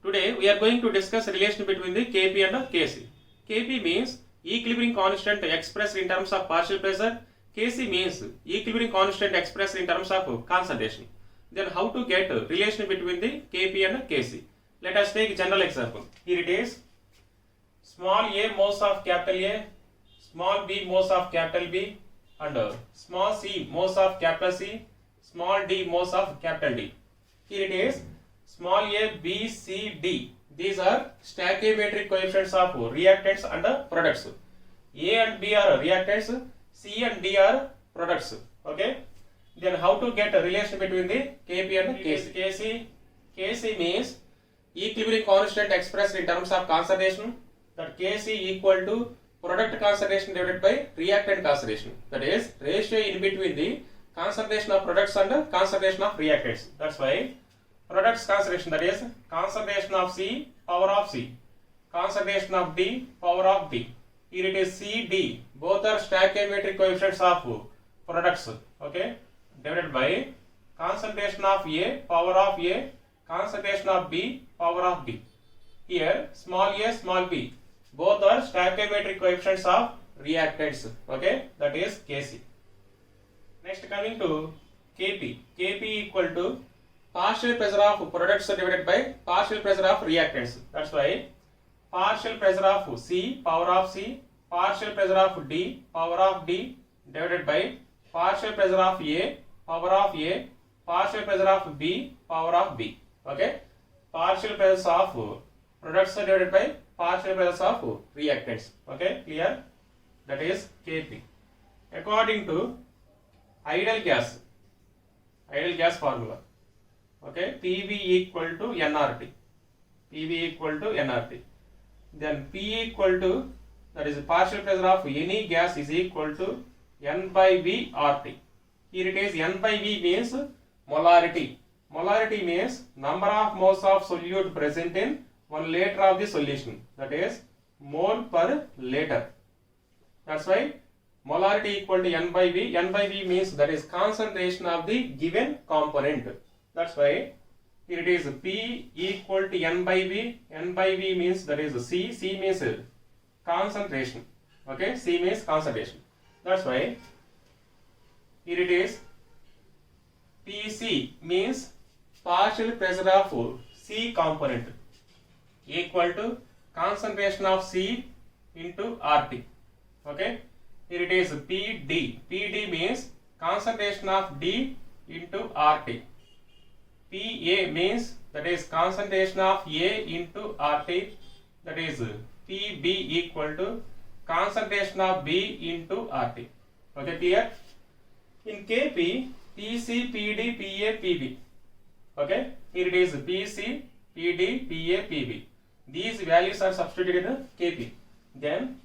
Today we are going to discuss relation between the Kp and Kc. Kp means equilibrium constant expressed in terms of partial pressure. Kc means equilibrium constant expressed in terms of concentration. Then how to get relation between the Kp and Kc? Let us take general example. Here it is. Small a moles of capital A, small b moles of capital B, and small c moles of capital C, small d moles of capital D. Here it is. Small a, b, c, d. These are stoichiometric coefficients of reactants and products. A and B are reactants, C and D are products. Okay. Then how to get a relation between the Kp and Kc? Kc means equilibrium constant expressed in terms of concentration. That Kc equal to product concentration divided by reactant concentration. That is ratio in between the concentration of products and concentration of reactants. That's why products concentration, that is concentration of C power of C, concentration of D power of D. Here it is CD. Both are stoichiometric coefficients of products. Okay, divided by concentration of A power of A, concentration of B power of B. Here small a, small b, both are stoichiometric coefficients of reactants. Okay, that is Kc. Next, coming to Kp. Kp equal to partial pressure of products divided by partial pressure of reactants. That's why partial pressure of C power of C, partial pressure of D power of D divided by partial pressure of A power of A, partial pressure of B power of B. Okay, partial pressure of products divided by partial pressure of reactants. Okay, clear? That is Kp. According to ideal gas formula. Okay, PV equal to nRT. PV equal to nRT. Then P equal to, that is partial pressure of any gas is equal to N by V RT. Here it is N by V means molarity. Molarity means number of moles of solute present in 1 liter of the solution. That is mole per liter. That's why molarity equal to N by V. N by V means that is concentration of the given component. That's why here it is P equal to N by V. N by V means that is C. C means concentration. Okay, C means concentration. That's why here it is PC means partial pressure of C component equal to concentration of C into RT. Okay, here it is PD. PD means concentration of D into RT. PA means that is concentration of A into RT, that is PB equal to concentration of B into RT. Okay, clear? In Kp, PC, PD, PA, PB. Okay, here it is PC, PD, PA, PB. These values are substituted in Kp. Then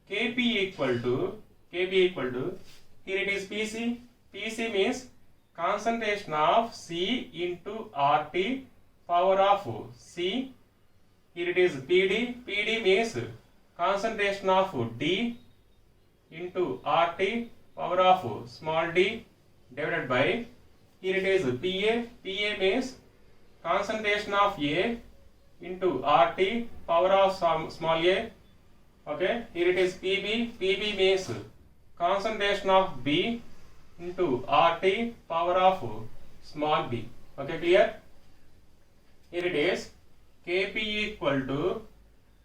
Kp equal to, here it is PC. PC means concentration of C into RT power of C. Here it is PD. PD means concentration of D into RT power of small d divided by, here it is PA. PA means concentration of A into RT power of small a. Okay, here it is PB. PB means concentration of B into RT power of small b. Okay, clear? Here it is Kp equal to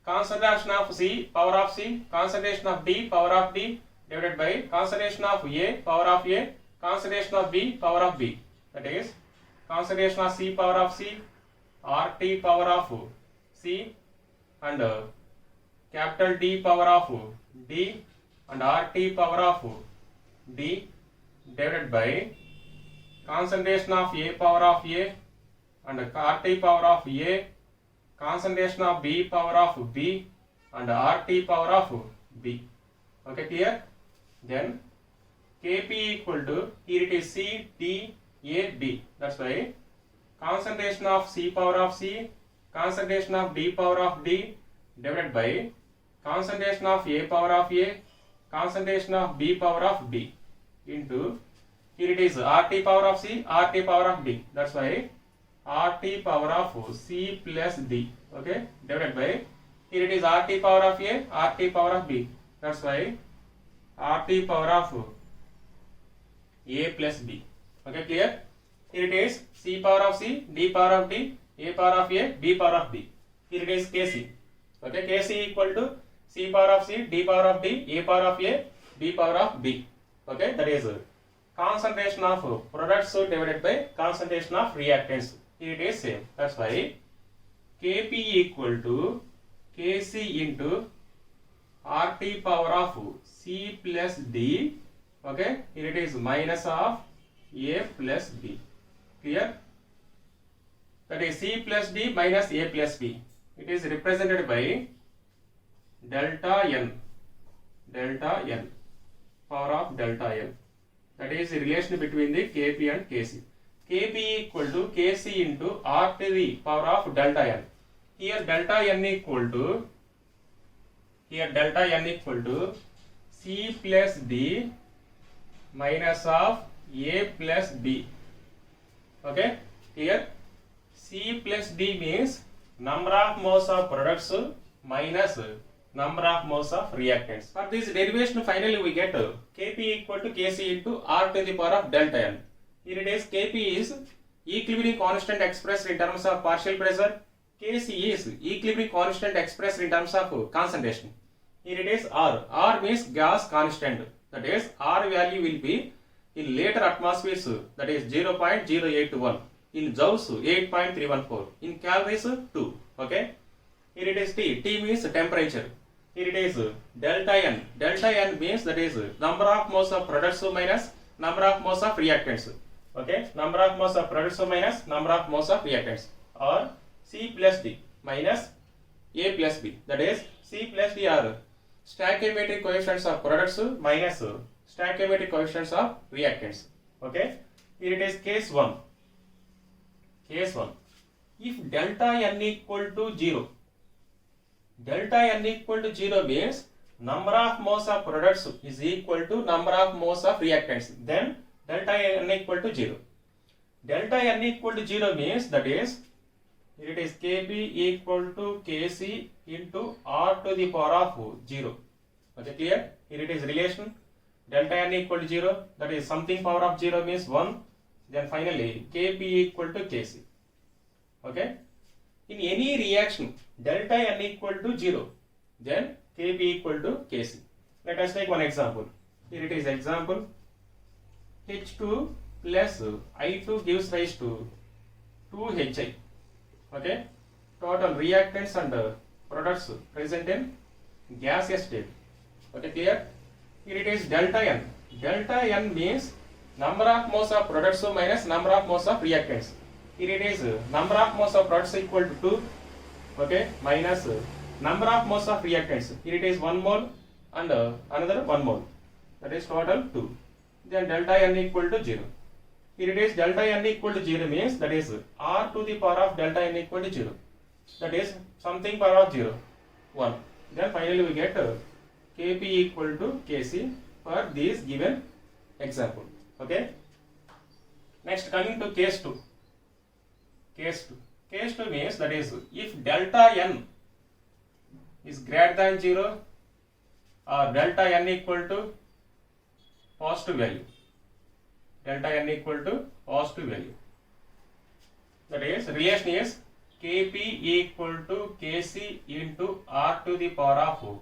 concentration of C power of C, concentration of D power of D divided by concentration of A power of A, concentration of B power of B. That is concentration of C power of C, RT power of C, and capital D power of D, and RT power of D divided by concentration of A power of A and RT power of A, concentration of B power of B, and RT power of B. Okay, clear? Then Kp equal to, here it is C, D, A, B. That's why concentration of C power of C, concentration of D power of D divided by concentration of A power of A, concentration of B power of B into, here it is RT power of C, RT power of D. That's why RT power of C plus D, okay, divided by, here it is RT power of A, RT power of B. That's why RT power of A plus B. Okay, clear? Here it is C power of C, D power of D, A power of A, B power of B. Here it is Kc. Okay, Kc equal to C power of C, D power of D, A power of A, B power of B. Okay, that is concentration of products divided by concentration of reactants. Here it is same. That's why Kp equal to Kc into RT power of C plus D. Okay, here it is minus of A plus B. Clear? That is C plus D minus A plus B. It is represented by delta N, power of delta N. That is the relation between the Kp and Kc. Kp equal to Kc into R to the power of delta N. Here delta N equal to C plus D minus of A plus B. Okay, here C plus D means number of moles of products minus number of moles of reactants. For this derivation, finally we get Kp equal to Kc into R to the power of delta N. Here it is Kp is equilibrium constant expressed in terms of partial pressure. Kc is equilibrium constant expressed in terms of concentration. Here it is R. R means gas constant. That is R value will be in later atmospheres, that is 0.081. In joules 8.314. In calories 2. Okay. Here it is T. T means temperature. Here it is delta N. Delta N means that is number of moles of products minus number of moles of reactants. Okay. Number of moles of products minus number of moles of reactants. Or C plus D minus A plus B. That is C plus D are stoichiometric coefficients of products minus stoichiometric coefficients of reactants. Okay. Here it is case 1. Case 1. If delta N equal to 0, delta N equal to 0 means number of moles of products is equal to number of moles of reactants. Then delta N equal to 0. Delta N equal to 0 means that is, here it is Kb equal to Kc into R to the power of 0. Okay, clear? Here it is relation. Delta N equal to 0, that is something power of 0 means 1. Then finally Kp equal to Kc. Okay. In any reaction, delta N equal to 0, then Kp equal to Kc. Let us take one example. Here it is example. H2 plus I2 gives rise to 2Hi. Okay. Total reactants and products present in gaseous state. Okay, clear? Here it is delta N. Delta N means number of moles of products minus number of moles of reactants. Here it is number of moles of products equal to 2. Okay, minus number of moles of reactants. Here it is 1 mole and another 1 mole. That is total 2. Then delta N equal to 0. Here it is delta N equal to 0 means that is R to the power of delta N equal to 0. That is something power of 0, 1. Then finally we get Kp equal to Kc for this given example. Okay. Next, coming to case 2. Case 2. Case 2 means that is if delta N is greater than 0 or delta N equal to positive value. Delta N equal to positive value. That is relation is Kp equal to Kc into R to the power of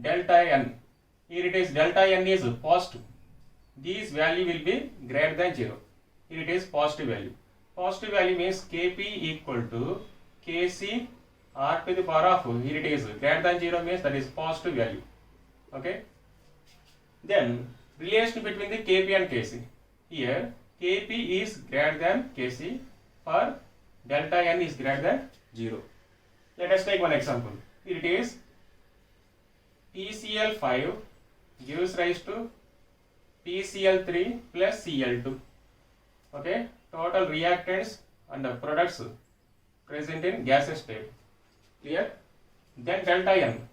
delta N. Here it is delta N is positive. This value will be greater than 0. Here it is positive value. Positive value means Kp equal to Kc R to the power of, here it is greater than 0 means that is positive value. Okay. Then relation between the Kp and Kc. Here Kp is greater than Kc for delta N is greater than 0. Let us take one example. Here it is PCl5 gives rise to PCl3 plus Cl2. Okay, total reactants and products present in gaseous state. Clear? Then delta N.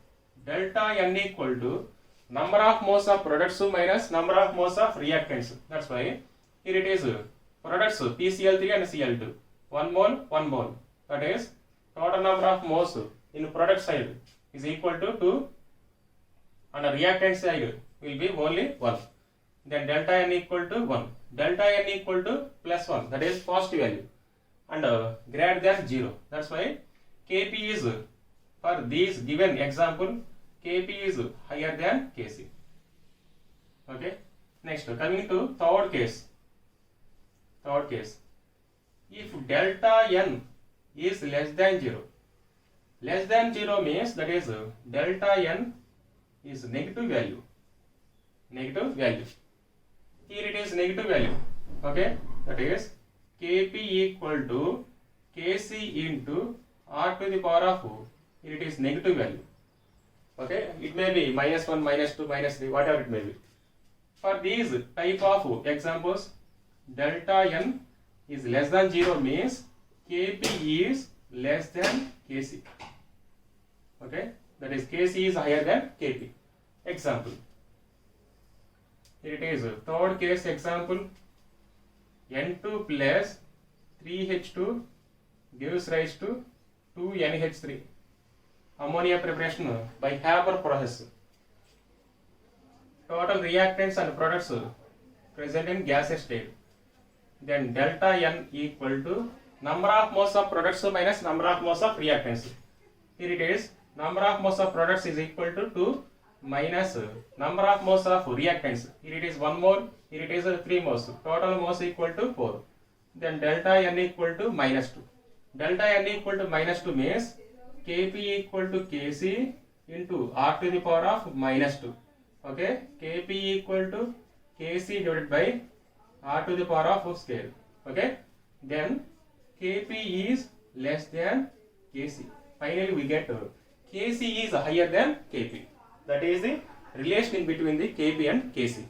Delta N equal to number of moles of products minus number of moles of reactants. That's why here it is products PCl3 and Cl2. 1 mole, 1 mole. That is, total number of moles in product side is equal to 2, and the reactant side will be only 1. Then delta n equal to 1. Delta n equal to plus 1, that is positive value, and greater than 0. That's why Kp is, for these given example, Kp is higher than Kc. Okay. Next, coming to third case. Third case. If delta n is less than 0. Less than 0 means that is delta n is negative value. Negative value. Here it is negative value. Okay. That is Kp equal to Kc into r to the power of, here it is negative value. Okay. It may be minus 1, minus 2, minus 3, whatever it may be. For these type of examples, delta n is less than 0 means Kp is less than Kc. Okay, that is Kc is higher than Kp. Example. Here it is third case example. N2 plus 3H2 gives rise to 2NH3. Ammonia preparation by Haber process. Total reactants and products present in gaseous state. Then delta n equal to number of moles of products minus number of moles of reactants. Here it is, number of moles of products is equal to 2 minus number of moles of reactants. Here it is 1 mole, here it is 3 moles. Total moles equal to 4. Then delta n equal to minus 2. Delta n equal to minus 2 means Kp equal to Kc into r to the power of minus 2. Okay, Kp equal to Kc divided by r to the power of square. Okay, then Kp is less than Kc. Finally, we get Kc is higher than Kp. That is the relation in between the Kp and Kc.